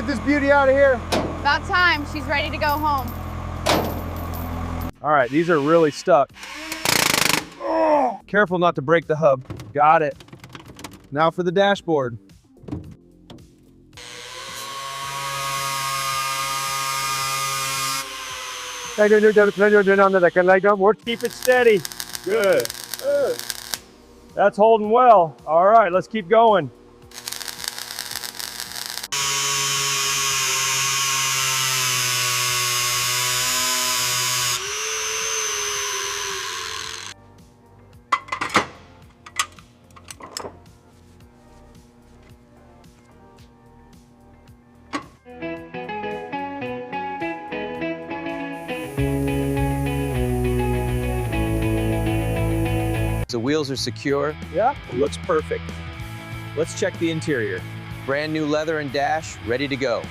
get this beauty out of here. About time. She's ready to go home. All right, these are really stuck. Oh, careful not to break the hub. Got it. Now for the dashboard. Keep it steady. Good. That's holding well. All right, let's keep going. The wheels are secure. Yeah. Looks perfect. Let's check the interior. Brand new leather and dash, ready to go.